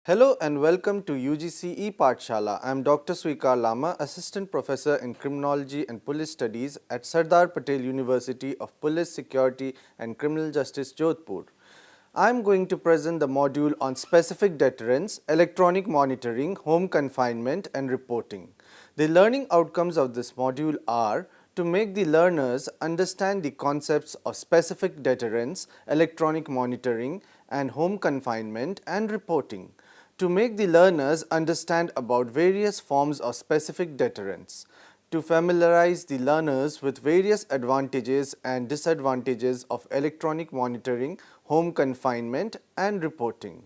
Hello and welcome to UGC Pathshala. I am Dr. Swikar Lama, Assistant Professor in Criminology and Police Studies at Sardar Patel University of Police Security and Criminal Justice, Jodhpur. I am going to present the module on specific deterrence, electronic monitoring, home confinement and reporting. The learning outcomes of this module are to make the learners understand the concepts of specific deterrence, electronic monitoring and home confinement and reporting, to make the learners understand about various forms of specific deterrence, to familiarize the learners with various advantages and disadvantages of electronic monitoring, home confinement and reporting.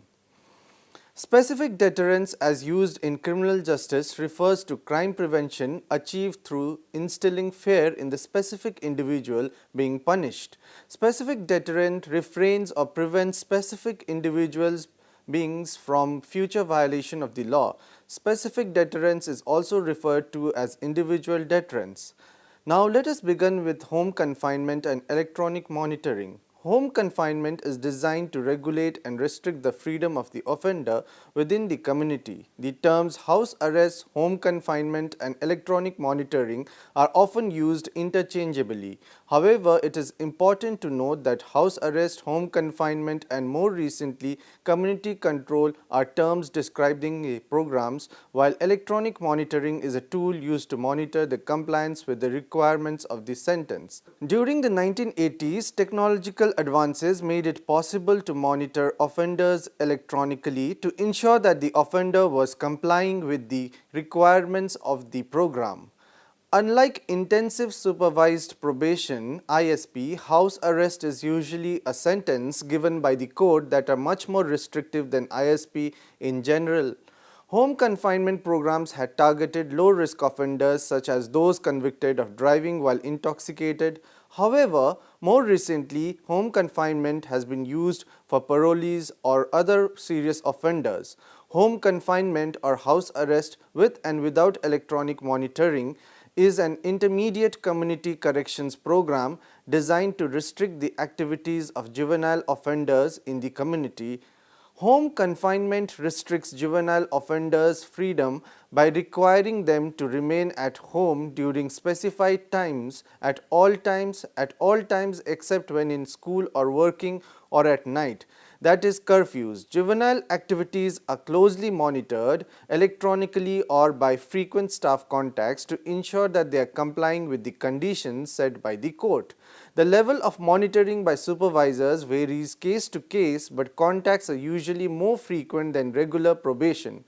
Specific deterrence as used in criminal justice refers to crime prevention achieved through instilling fear in the specific individual being punished. Specific deterrent refrains or prevents specific individuals beings from future violation of the law. Specific deterrence is also referred to as individual deterrence. Now let us begin with home confinement and electronic monitoring. Home confinement is designed to regulate and restrict the freedom of the offender within the community. The terms house arrest, home confinement and electronic monitoring are often used interchangeably. However, it is important to note that house arrest, home confinement and more recently community control are terms describing programs, while electronic monitoring is a tool used to monitor the compliance with the requirements of the sentence. During the 1980s, technological advances made it possible to monitor offenders electronically to ensure that the offender was complying with the requirements of the program. Unlike intensive supervised probation (ISP), house arrest is usually a sentence given by the court that are much more restrictive than ISP in general. Home confinement programs had targeted low-risk offenders such as those convicted of driving while intoxicated. However, more recently, home confinement has been used for parolees or other serious offenders. Home confinement or house arrest with and without electronic monitoring is an intermediate community corrections program designed to restrict the activities of juvenile offenders in the community. Home confinement restricts juvenile offenders' freedom by requiring them to remain at home during specified times, at all times except when in school or working or at night, that is curfews. Juvenile activities are closely monitored electronically or by frequent staff contacts to ensure that they are complying with the conditions set by the court. The level of monitoring by supervisors varies case to case, but contacts are usually more frequent than regular probation.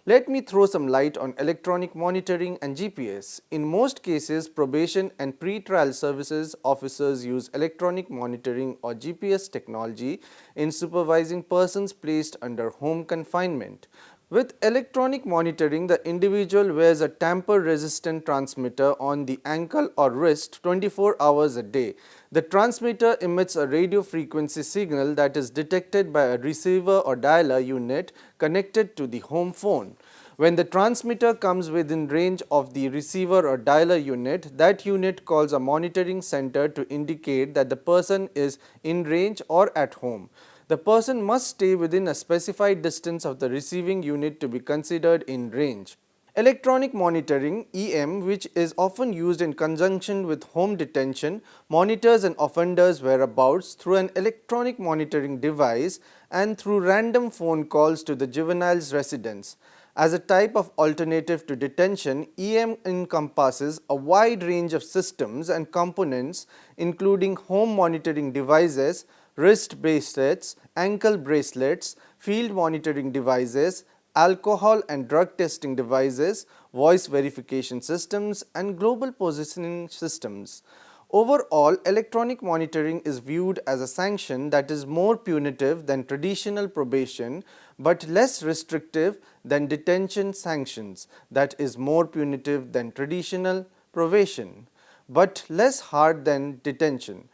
Let me throw some light on electronic monitoring and GPS. In most cases, probation and pre-trial services officers use electronic monitoring or GPS technology in supervising persons placed under home confinement. With electronic monitoring, the individual wears a tamper-resistant transmitter on the ankle or wrist 24 hours a day. The transmitter emits a radio frequency signal that is detected by a receiver or dialer unit connected to the home phone. When the transmitter comes within range of the receiver or dialer unit, that unit calls a monitoring center to indicate that the person is in range or at home. The person must stay within a specified distance of the receiving unit to be considered in range. Electronic monitoring (EM), which is often used in conjunction with home detention, monitors an offender's whereabouts through an electronic monitoring device and through random phone calls to the juvenile's residence. As a type of alternative to detention, EM encompasses a wide range of systems and components including home monitoring devices, wrist bracelets, ankle bracelets, field monitoring devices, alcohol and drug testing devices, voice verification systems, and global positioning systems. Overall, electronic monitoring is viewed as a sanction that is more punitive than traditional probation but less restrictive than detention sanctions, that is more punitive than traditional probation but less hard than detention.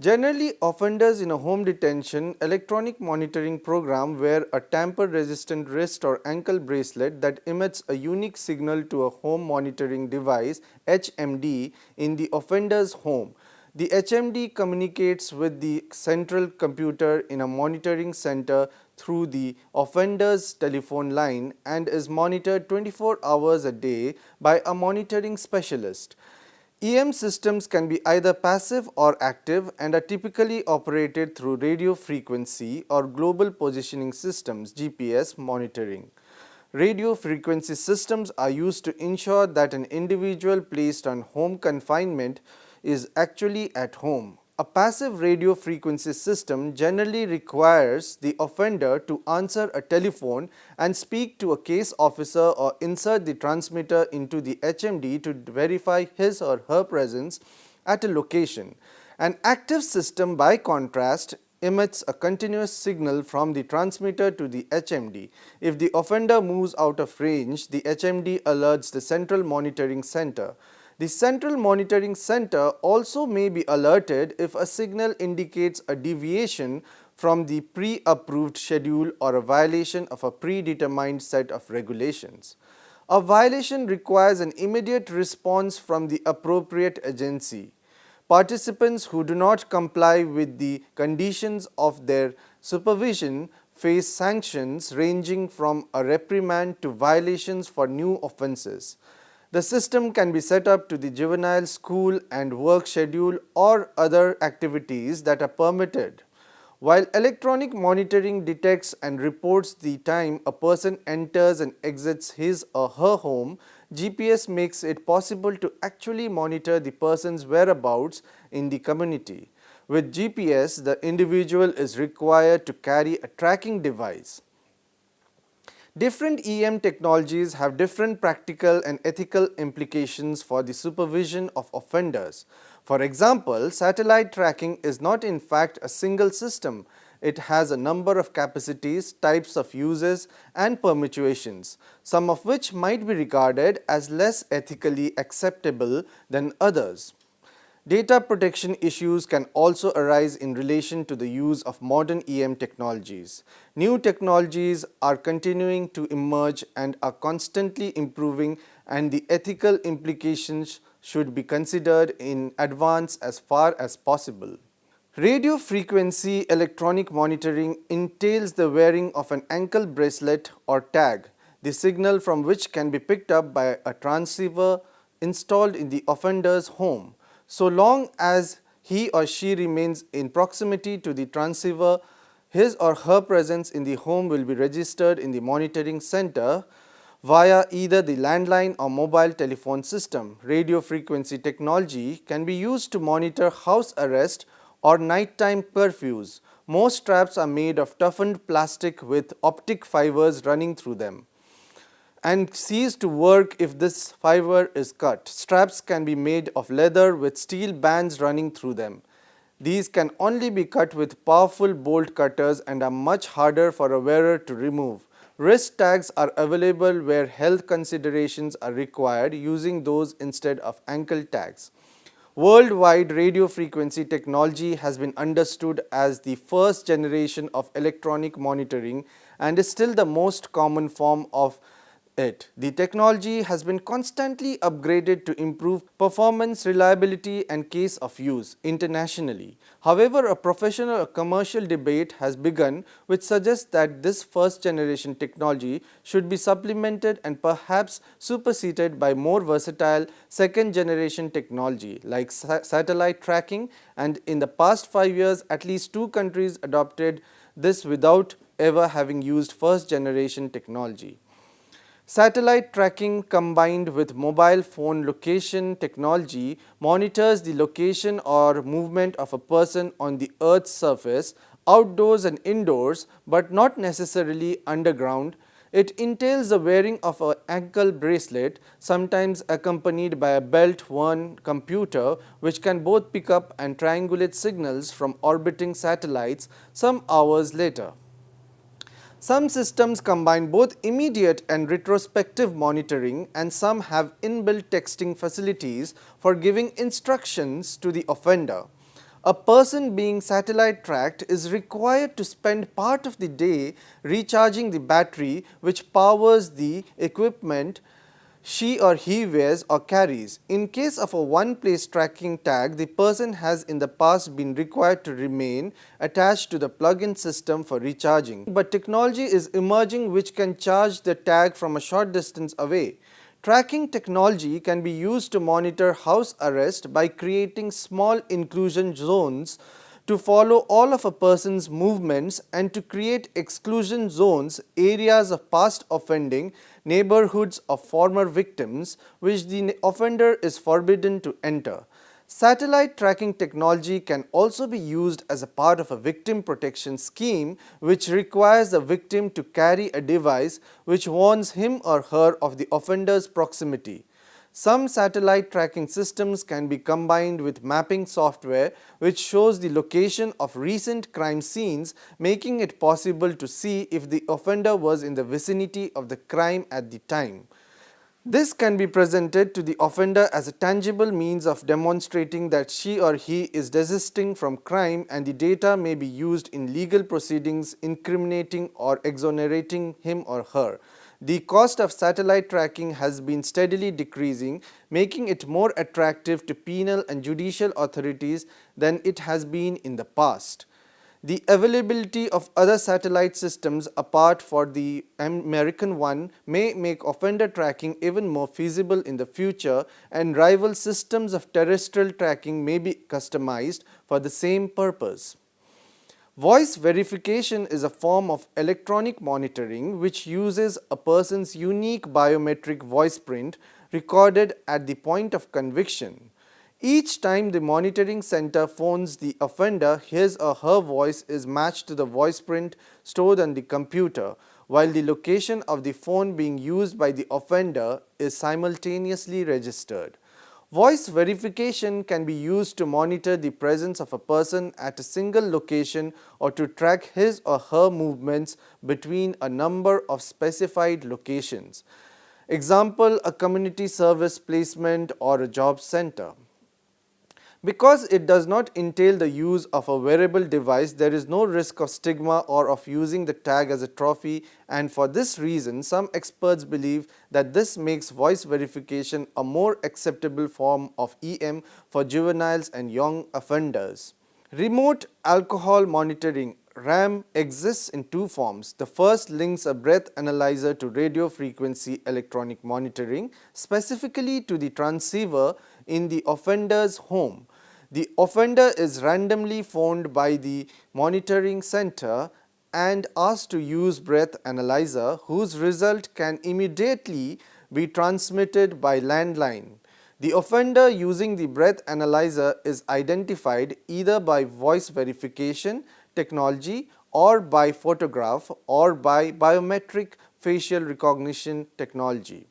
Generally, offenders in a home detention electronic monitoring program wear a tamper-resistant wrist or ankle bracelet that emits a unique signal to a home monitoring device (HMD) in the offender's home. The HMD communicates with the central computer in a monitoring center through the offender's telephone line and is monitored 24 hours a day by a monitoring specialist. EM systems can be either passive or active and are typically operated through radio frequency or global positioning systems (GPS) monitoring. Radio frequency systems are used to ensure that an individual placed on home confinement is actually at home. A passive radio frequency system generally requires the offender to answer a telephone and speak to a case officer or insert the transmitter into the HMD to verify his or her presence at a location. An active system, by contrast, emits a continuous signal from the transmitter to the HMD. If the offender moves out of range, the HMD alerts the Central Monitoring Center. The Central Monitoring Center also may be alerted if a signal indicates a deviation from the pre-approved schedule or a violation of a predetermined set of regulations. A violation requires an immediate response from the appropriate agency. Participants who do not comply with the conditions of their supervision face sanctions ranging from a reprimand to violations for new offences. The system can be set up to the juvenile school and work schedule or other activities that are permitted. While electronic monitoring detects and reports the time a person enters and exits his or her home, GPS makes it possible to actually monitor the person's whereabouts in the community. With GPS, the individual is required to carry a tracking device. Different EM technologies have different practical and ethical implications for the supervision of offenders. For example, satellite tracking is not in fact a single system. It has a number of capacities, types of uses and permutations, some of which might be regarded as less ethically acceptable than others. Data protection issues can also arise in relation to the use of modern EM technologies. New technologies are continuing to emerge and are constantly improving, and the ethical implications should be considered in advance as far as possible. Radio frequency electronic monitoring entails the wearing of an ankle bracelet or tag, the signal from which can be picked up by a transceiver installed in the offender's home. So long as he or she remains in proximity to the transceiver, his or her presence in the home will be registered in the monitoring center via either the landline or mobile telephone system. Radio frequency technology can be used to monitor house arrest or nighttime curfews. Most straps are made of toughened plastic with optic fibers running through them and cease to work if this fiber is cut. Straps can be made of leather with steel bands running through them. These can only be cut with powerful bolt cutters and are much harder for a wearer to remove. Wrist tags are available where health considerations are required, using those instead of ankle tags. Worldwide, radio frequency technology has been understood as the first generation of electronic monitoring and is still the most common form of it. The technology has been constantly upgraded to improve performance, reliability and case of use internationally. However, a professional or commercial debate has begun which suggests that this first generation technology should be supplemented and perhaps superseded by more versatile second generation technology like satellite tracking, and in the past 5 years at least 2 countries adopted this without ever having used first generation technology. Satellite tracking combined with mobile phone location technology monitors the location or movement of a person on the Earth's surface, outdoors and indoors, but not necessarily underground. It entails the wearing of an ankle bracelet, sometimes accompanied by a belt-worn computer which can both pick up and triangulate signals from orbiting satellites some hours later. Some systems combine both immediate and retrospective monitoring, and some have inbuilt texting facilities for giving instructions to the offender. A person being satellite tracked is required to spend part of the day recharging the battery which powers the equipment she or he wears or carries. In case of a one-place tracking tag, the person has in the past been required to remain attached to the plug-in system for recharging. But technology is emerging which can charge the tag from a short distance away. Tracking technology can be used to monitor house arrest by creating small inclusion zones to follow all of a person's movements and to create exclusion zones, areas of past offending, neighborhoods of former victims, which the offender is forbidden to enter. Satellite tracking technology can also be used as a part of a victim protection scheme, which requires the victim to carry a device which warns him or her of the offender's proximity. Some satellite tracking systems can be combined with mapping software which shows the location of recent crime scenes, making it possible to see if the offender was in the vicinity of the crime at the time. This can be presented to the offender as a tangible means of demonstrating that she or he is desisting from crime, and the data may be used in legal proceedings incriminating or exonerating him or her. The cost of satellite tracking has been steadily decreasing, making it more attractive to penal and judicial authorities than it has been in the past. The availability of other satellite systems apart from the American one may make offender tracking even more feasible in the future, and rival systems of terrestrial tracking may be customized for the same purpose. Voice verification is a form of electronic monitoring which uses a person's unique biometric voice print recorded at the point of conviction. Each time the monitoring center phones the offender, his or her voice is matched to the voice print stored on the computer, while the location of the phone being used by the offender is simultaneously registered. Voice verification can be used to monitor the presence of a person at a single location or to track his or her movements between a number of specified locations. Example, a community service placement or a job center. Because it does not entail the use of a wearable device, there is no risk of stigma or of using the tag as a trophy, and for this reason, some experts believe that this makes voice verification a more acceptable form of EM for juveniles and young offenders. Remote alcohol monitoring RAM exists in two forms. The first links a breath analyzer to radio frequency electronic monitoring, specifically to the transceiver in the offender's home. The offender is randomly phoned by the monitoring center and asked to use breath analyzer, whose result can immediately be transmitted by landline. The offender using the breath analyzer is identified either by voice verification technology or by photograph or by biometric facial recognition technology.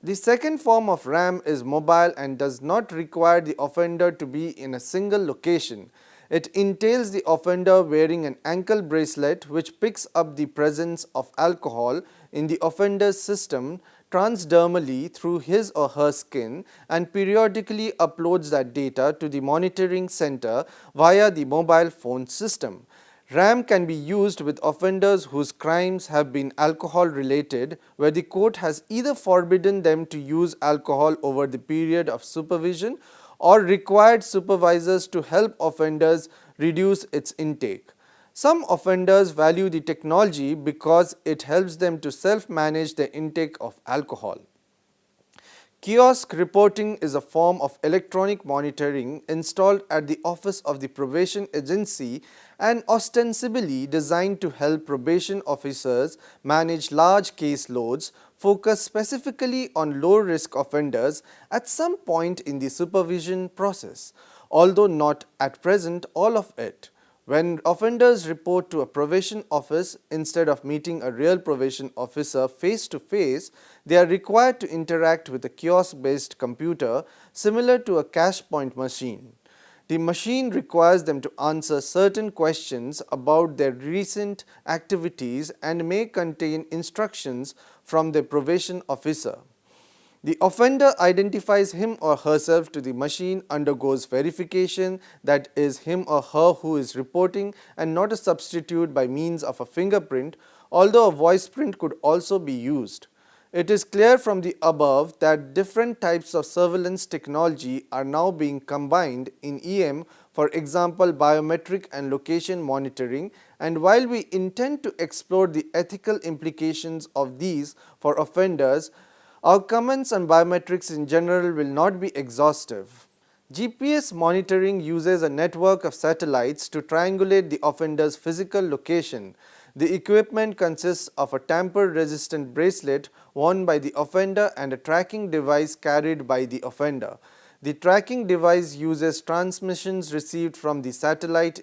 The second form of RAM is mobile and does not require the offender to be in a single location. It entails the offender wearing an ankle bracelet which picks up the presence of alcohol in the offender's system transdermally through his or her skin and periodically uploads that data to the monitoring center via the mobile phone system. RAM can be used with offenders whose crimes have been alcohol related, where the court has either forbidden them to use alcohol over the period of supervision or required supervisors to help offenders reduce its intake. Some offenders value the technology because it helps them to self-manage their intake of alcohol. Kiosk reporting is a form of electronic monitoring installed at the office of the probation agency and ostensibly designed to help probation officers manage large caseloads, focus specifically on low-risk offenders at some point in the supervision process, although not at present all of it. When offenders report to a probation office instead of meeting a real probation officer face to face, they are required to interact with a kiosk-based computer similar to a cash point machine. The machine requires them to answer certain questions about their recent activities and may contain instructions from the probation officer. The offender identifies him or herself to the machine, undergoes verification that is him or her who is reporting and not a substitute by means of a fingerprint, although a voice print could also be used. It is clear from the above that different types of surveillance technology are now being combined in EM, for example biometric and location monitoring, and while we intend to explore the ethical implications of these for offenders, our comments on biometrics in general will not be exhaustive. GPS monitoring uses a network of satellites to triangulate the offender's physical location. The equipment consists of a tamper-resistant bracelet worn by the offender and a tracking device carried by the offender. The tracking device uses transmissions received from the satellite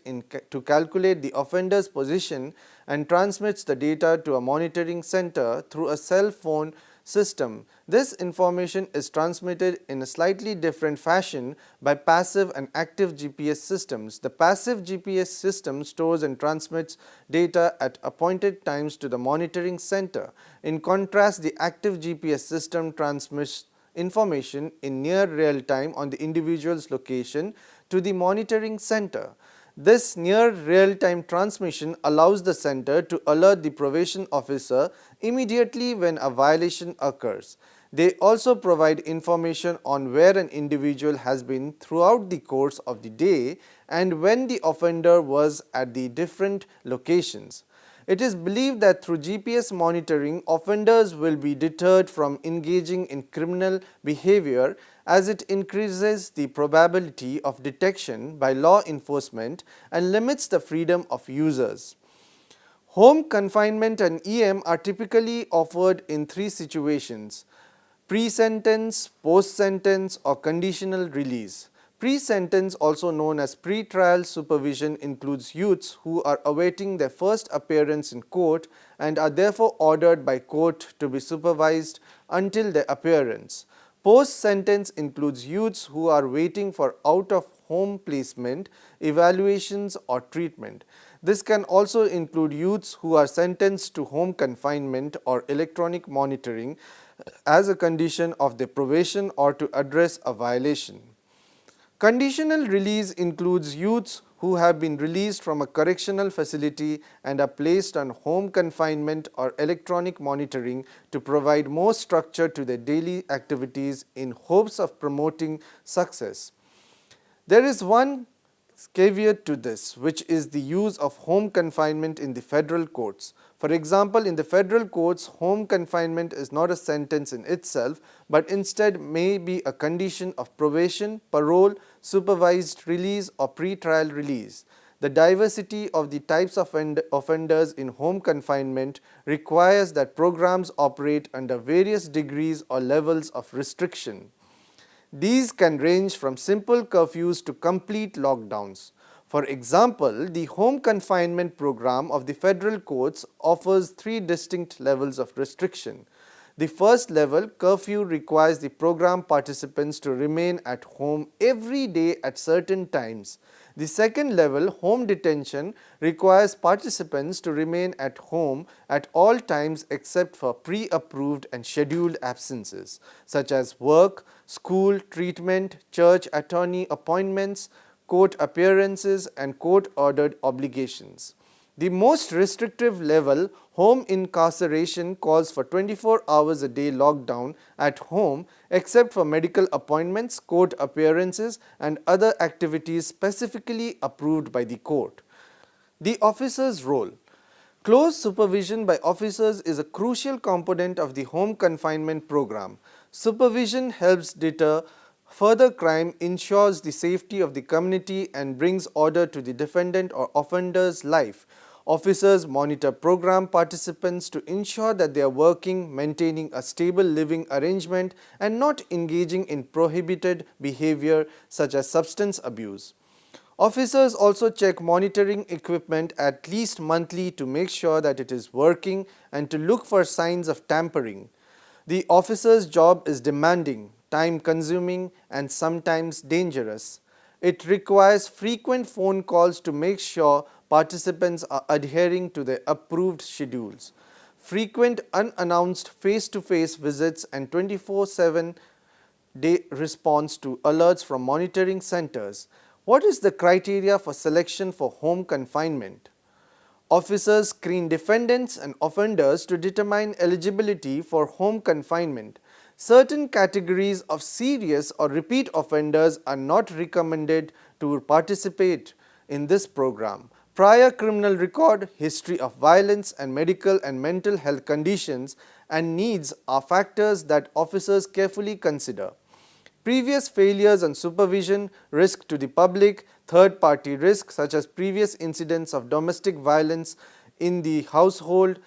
to calculate the offender's position and transmits the data to a monitoring center through a cell phone system. This information is transmitted in a slightly different fashion by passive and active GPS systems. The passive GPS system stores and transmits data at appointed times to the monitoring center. In contrast, the active GPS system transmits information in near real time on the individual's location to the monitoring center. This near real-time transmission allows the center to alert the probation officer immediately when a violation occurs. They also provide information on where an individual has been throughout the course of the day and when the offender was at the different locations. It is believed that through GPS monitoring, offenders will be deterred from engaging in criminal behavior as it increases the probability of detection by law enforcement and limits the freedom of users. Home confinement and EM are typically offered in three situations: pre-sentence, post-sentence, or conditional release. Pre-sentence, also known as pre-trial supervision, includes youths who are awaiting their first appearance in court and are therefore ordered by court to be supervised until their appearance. Post-sentence includes youths who are waiting for out-of-home placement, evaluations, or treatment. This can also include youths who are sentenced to home confinement or electronic monitoring as a condition of their probation or to address a violation. Conditional release includes youths who have been released from a correctional facility and are placed on home confinement or electronic monitoring to provide more structure to their daily activities in hopes of promoting success. There is one caveat to this, which is the use of home confinement in the federal courts. For example, in the federal courts, home confinement is not a sentence in itself, but instead may be a condition of probation, parole, supervised release, or pre-trial release. The diversity of the types of offenders in home confinement requires that programs operate under various degrees or levels of restriction. These can range from simple curfews to complete lockdowns. For example, the home confinement program of the federal courts offers three distinct levels of restriction. The first level, curfew, requires the program participants to remain at home every day at certain times. The second level, home detention, requires participants to remain at home at all times except for pre-approved and scheduled absences, such as work, school, treatment, church attorney appointments, court appearances, and court-ordered obligations. The most restrictive level, home incarceration, calls for 24 hours a day lockdown at home except for medical appointments, court appearances, and other activities specifically approved by the court. The officer's role. Close supervision by officers is a crucial component of the home confinement program. Supervision helps deter further crime, ensures the safety of the community, and brings order to the defendant or offender's life. Officers monitor program participants to ensure that they are working, maintaining a stable living arrangement, and not engaging in prohibited behavior such as substance abuse. Officers also check monitoring equipment at least monthly to make sure that it is working and to look for signs of tampering. The officer's job is demanding, time-consuming, and sometimes dangerous. It requires frequent phone calls to make sure participants are adhering to their approved schedules. Frequent unannounced face-to-face visits and 24/7 day response to alerts from monitoring centers. What is the criteria for selection for home confinement? Officers screen defendants and offenders to determine eligibility for home confinement. Certain categories of serious or repeat offenders are not recommended to participate in this program. Prior criminal record, history of violence, and medical and mental health conditions and needs are factors that officers carefully consider. Previous failures on supervision, risk to the public, third-party risk such as previous incidents of domestic violence in the household,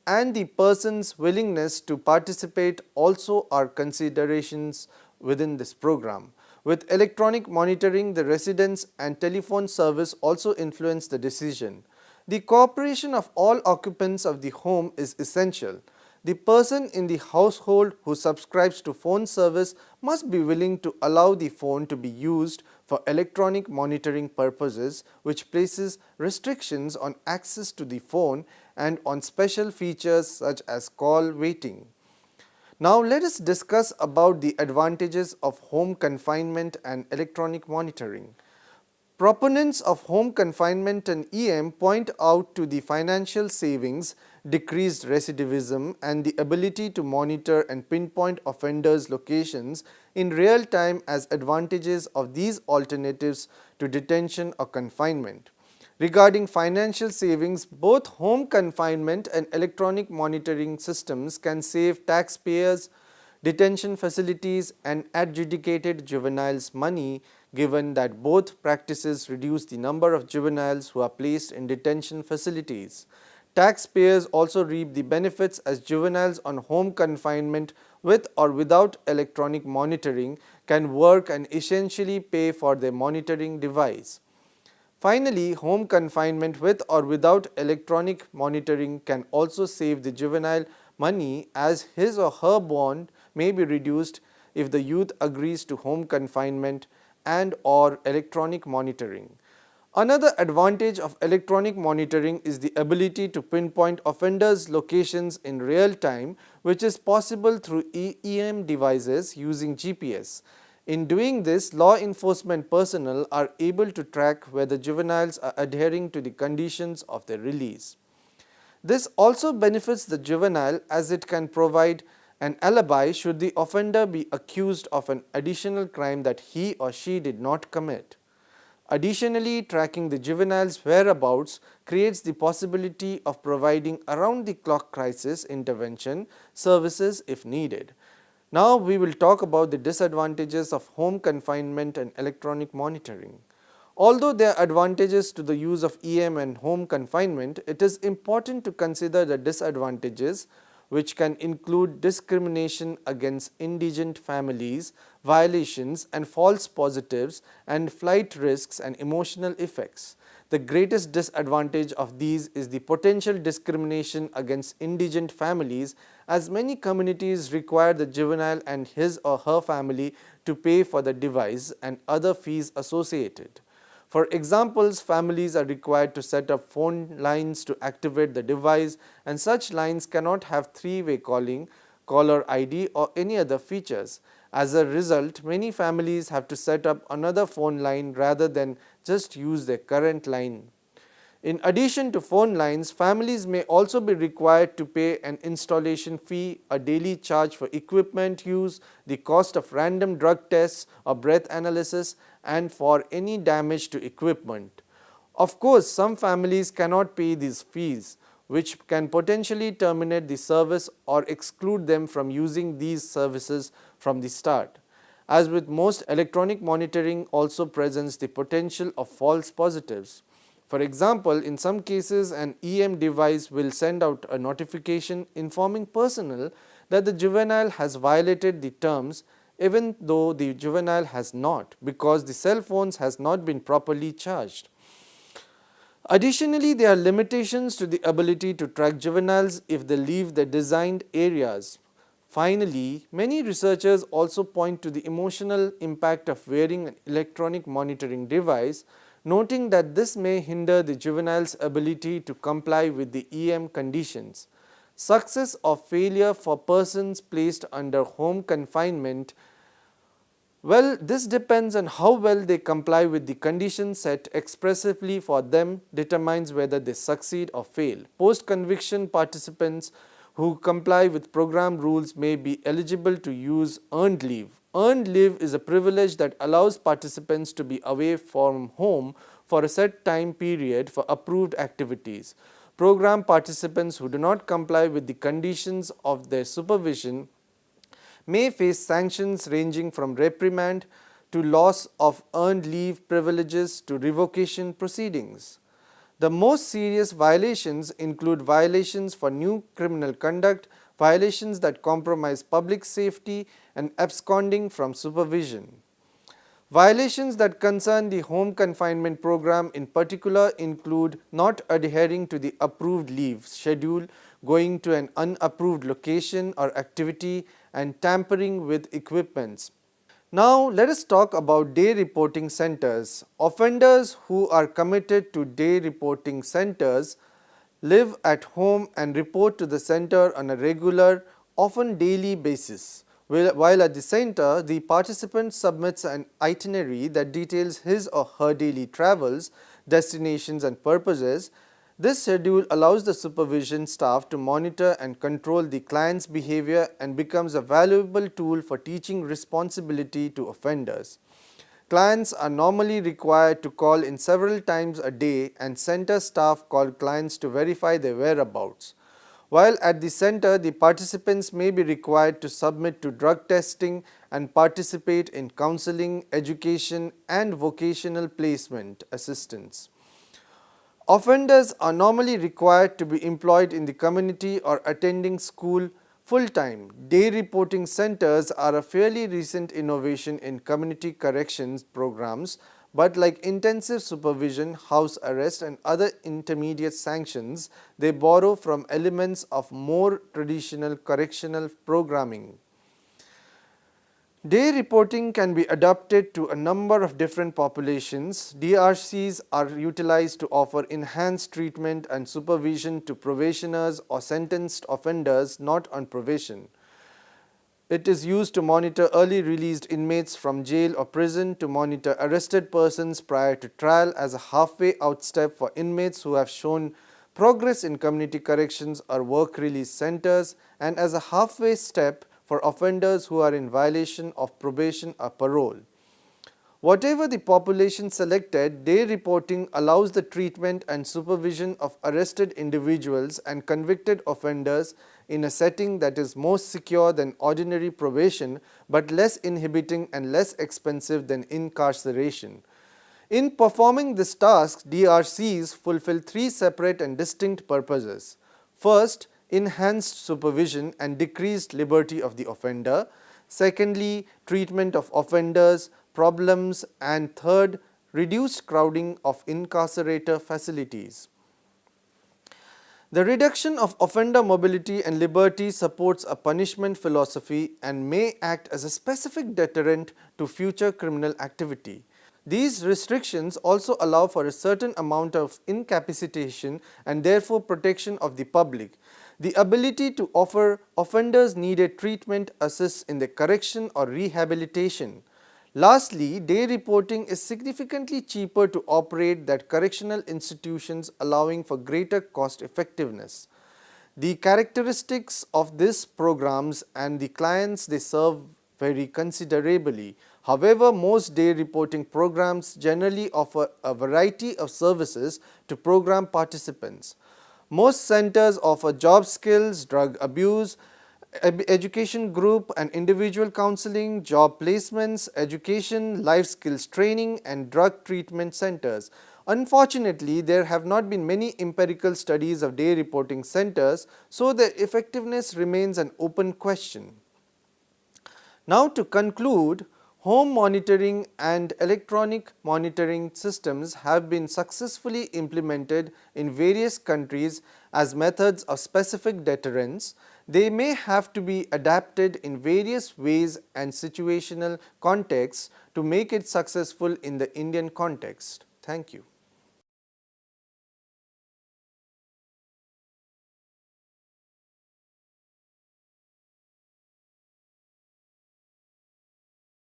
and the person's willingness to participate also are considerations within this program. With electronic monitoring, the residence and telephone service also influence the decision. The cooperation of all occupants of the home is essential. The person in the household who subscribes to phone service must be willing to allow the phone to be used for electronic monitoring purposes, which places restrictions on access to the phone and on special features such as call waiting. Now let us discuss about the advantages of home confinement and electronic monitoring. Proponents of home confinement and EM point out to the financial savings, decreased recidivism, and the ability to monitor and pinpoint offenders' locations in real time as advantages of these alternatives to detention or confinement. Regarding financial savings, both home confinement and electronic monitoring systems can save taxpayers, detention facilities, and adjudicated juveniles money, given that both practices reduce the number of juveniles who are placed in detention facilities. Taxpayers also reap the benefits as juveniles on home confinement with or without electronic monitoring can work and essentially pay for their monitoring device. Finally, home confinement with or without electronic monitoring can also save the juvenile money as his or her bond may be reduced if the youth agrees to home confinement and or electronic monitoring. Another advantage of electronic monitoring is the ability to pinpoint offenders' locations in real time, which is possible through EM devices using GPS. In doing this, law enforcement personnel are able to track whether juveniles are adhering to the conditions of their release. This also benefits the juvenile as it can provide an alibi should the offender be accused of an additional crime that he or she did not commit. Additionally, tracking the juvenile's whereabouts creates the possibility of providing around-the-clock crisis intervention services if needed. Now we will talk about the disadvantages of home confinement and electronic monitoring. Although there are advantages to the use of EM and home confinement, it is important to consider the disadvantages, which can include discrimination against indigent families, violations and false positives, and flight risks and emotional effects. The greatest disadvantage of these is the potential discrimination against indigent families, as many communities require the juvenile and his or her family to pay for the device and other fees associated. For examples, families are required to set up phone lines to activate the device, and such lines cannot have three-way calling, caller ID, or any other features. As a result, many families have to set up another phone line rather than just use their current line. In addition to phone lines, families may also be required to pay an installation fee, a daily charge for equipment use, the cost of random drug tests or breath analysis, and for any damage to equipment. Of course, some families cannot pay these fees, which can potentially terminate the service or exclude them from using these services from the start. As with most, electronic monitoring also presents the potential of false positives. For example, in some cases, an EM device will send out a notification informing personnel that the juvenile has violated the terms, even though the juvenile has not, because the cell phones has not been properly charged. Additionally, there are limitations to the ability to track juveniles if they leave the designed areas. Finally, many researchers also point to the emotional impact of wearing an electronic monitoring device, noting that this may hinder the juvenile's ability to comply with the EM conditions. Success or failure for persons placed under home confinement Well, this depends on how well they comply with the conditions set expressively for them determines whether they succeed or fail. Post-conviction participants who comply with program rules may be eligible to use earned leave. Earned leave is a privilege that allows participants to be away from home for a set time period for approved activities. Program participants who do not comply with the conditions of their supervision may face sanctions ranging from reprimand to loss of earned leave privileges to revocation proceedings. The most serious violations include violations for new criminal conduct, violations that compromise public safety, and absconding from supervision. Violations that concern the home confinement program in particular include not adhering to the approved leave schedule, going to an unapproved location or activity, and tampering with equipments. Now, let us talk about day reporting centers. Offenders who are committed to day reporting centers live at home and report to the center on a regular, often daily basis. While at the center, the participant submits an itinerary that details his or her daily travels, destinations, and purposes. This schedule allows the supervision staff to monitor and control the client's behavior and becomes a valuable tool for teaching responsibility to offenders. Clients are normally required to call in several times a day, and center staff call clients to verify their whereabouts. While at the center, the participants may be required to submit to drug testing and participate in counseling, education, and vocational placement assistance. Offenders are normally required to be employed in the community or attending school full-time. Day reporting centers are a fairly recent innovation in community corrections programs, but like intensive supervision, house arrest, and other intermediate sanctions, they borrow from elements of more traditional correctional programming. Day reporting can be adapted to a number of different populations. DRCs are utilized to offer enhanced treatment and supervision to probationers or sentenced offenders not on probation. It is used to monitor early released inmates from jail or prison, to monitor arrested persons prior to trial as a halfway out step for inmates who have shown progress in community corrections or work release centers, and as a halfway step for offenders who are in violation of probation or parole. Whatever the population selected, day reporting allows the treatment and supervision of arrested individuals and convicted offenders in a setting that is more secure than ordinary probation, but less inhibiting and less expensive than incarceration. In performing this task, DRCs fulfill three separate and distinct purposes. First, enhanced supervision and decreased liberty of the offender. Secondly, treatment of offenders, problems, and third, reduced crowding of incarcerator facilities. The reduction of offender mobility and liberty supports a punishment philosophy and may act as a specific deterrent to future criminal activity. These restrictions also allow for a certain amount of incapacitation and therefore protection of the public. The ability to offer offenders needed treatment assists in their correction or rehabilitation. Lastly, day reporting is significantly cheaper to operate than correctional institutions, allowing for greater cost effectiveness. The characteristics of these programs and the clients they serve vary considerably. However, most day reporting programs generally offer a variety of services to program participants. Most centers offer job skills, drug abuse, education group and individual counseling, job placements, education, life skills training, and drug treatment centers. Unfortunately, there have not been many empirical studies of day reporting centers, so their effectiveness remains an open question. Now, to conclude, home monitoring and electronic monitoring systems have been successfully implemented in various countries as methods of specific deterrence. They may have to be adapted in various ways and situational contexts to make it successful in the Indian context. Thank you.